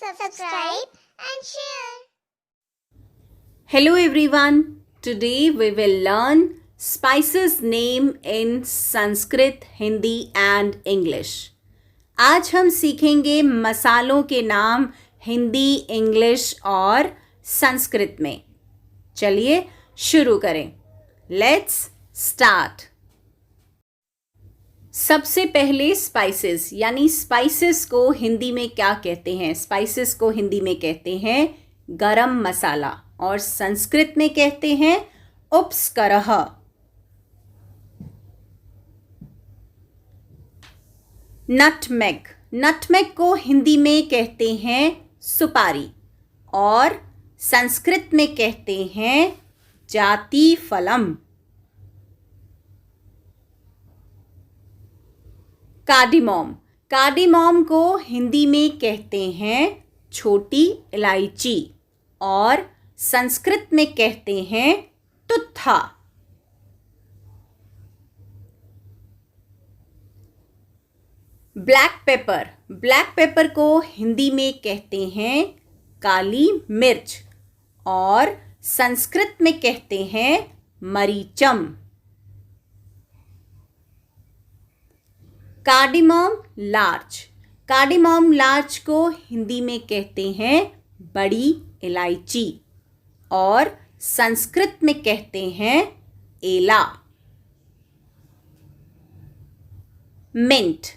subscribe and share. Hello everyone. Today we will learn spices name in Sanskrit, Hindi and English. आज हम सीखेंगे मसालों के नाम हिंदी, इंग्लिश और संस्कृत में. चलिए शुरू करें. Let's start. सबसे पहले स्पाइसेस यानी स्पाइसेस को हिंदी में क्या कहते हैं? स्पाइसेस को हिंदी में कहते हैं गरम मसाला और संस्कृत में कहते हैं उपस्करः. नटमेग. नटमेग को हिंदी में कहते हैं सुपारी और संस्कृत में कहते हैं जाति फलम. कार्डिमोम. कार्डिमोम को हिंदी में कहते हैं छोटी इलायची और संस्कृत में कहते हैं तुत्था. Black paper. ब्लैक पेपर को हिंदी में कहते हैं काली मिर्च और संस्कृत में कहते हैं मरीचम. कार्डिमोम लार्ज. कार्डिमोम लार्ज को हिंदी में कहते हैं बड़ी इलायची और संस्कृत में कहते हैं एला. मिंट.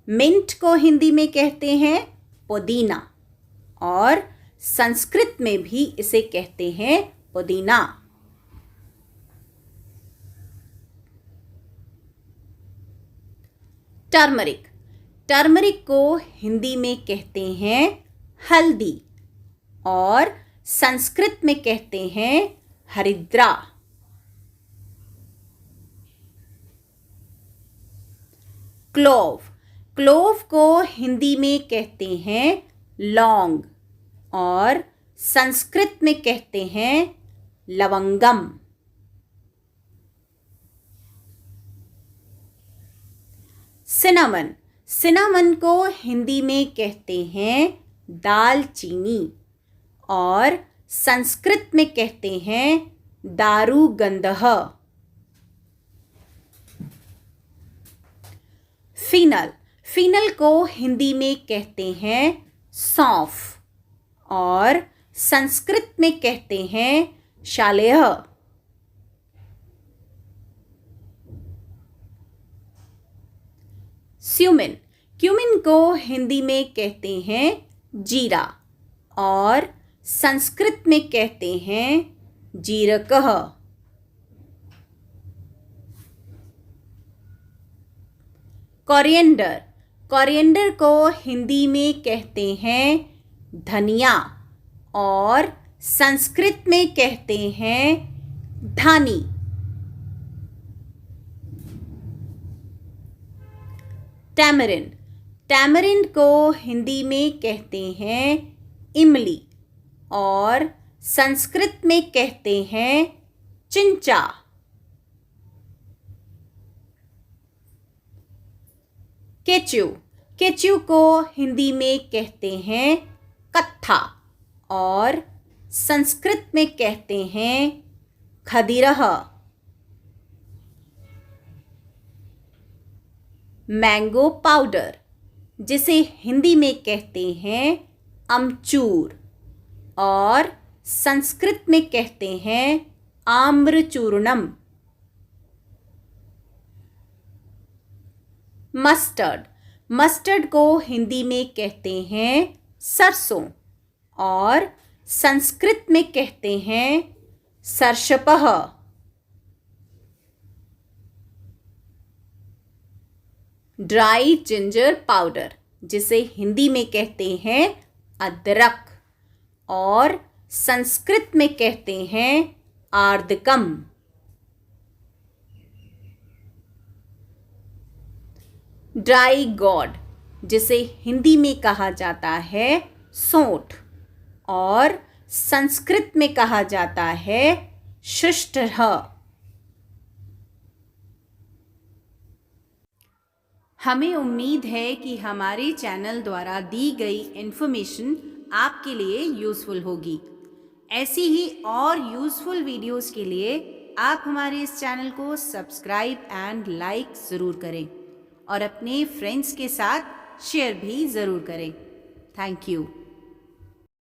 मिंट को हिंदी में कहते हैं पुदीना और संस्कृत में भी इसे कहते हैं पुदीना. टर्मरिक. टर्मरिक को हिंदी में कहते हैं हल्दी और संस्कृत में कहते हैं हरिद्रा. क्लोव. क्लोव को हिंदी में कहते हैं लौंग और संस्कृत में कहते हैं लवंगम. सिनामन. सिनामन को हिंदी में कहते हैं दालचीनी और संस्कृत में कहते हैं दारुगंधः. फीनल. फीनल को हिंदी में कहते हैं सौंफ और संस्कृत में कहते हैं शालेह. क्यूमिन. क्यूमिन को हिंदी में कहते हैं जीरा और संस्कृत में कहते हैं जीरकः. कोरिएंडर. कोरिएंडर को हिंदी में कहते हैं धनिया और संस्कृत में कहते हैं धानी. टैमरिंड. टैमरिंड को हिंदी में कहते हैं इमली और संस्कृत में कहते हैं चिंचा. केचू. केचू को हिंदी में कहते हैं कत्था और संस्कृत में कहते हैं खदिरः. मैंगो पाउडर जिसे हिंदी में कहते हैं अमचूर और संस्कृत में कहते हैं आम्रचूर्णम. मस्टर्ड. मस्टर्ड को हिंदी में कहते हैं सरसों और संस्कृत में कहते हैं सर्षपः. ड्राई जिंजर पाउडर जिसे हिंदी में कहते हैं अदरक और संस्कृत में कहते हैं आर्द्रकम. ड्राई गॉड जिसे हिंदी में कहा जाता है सोंठ और संस्कृत में कहा जाता है शुष्टः. हमें उम्मीद है कि हमारे चैनल द्वारा दी गई इन्फॉर्मेशन आपके लिए यूज़फुल होगी। ऐसी ही और यूज़फुल वीडियोस के लिए आप हमारे इस चैनल को सब्सक्राइब एंड लाइक ज़रूर करें और अपने फ्रेंड्स के साथ शेयर भी ज़रूर करें। Thank you.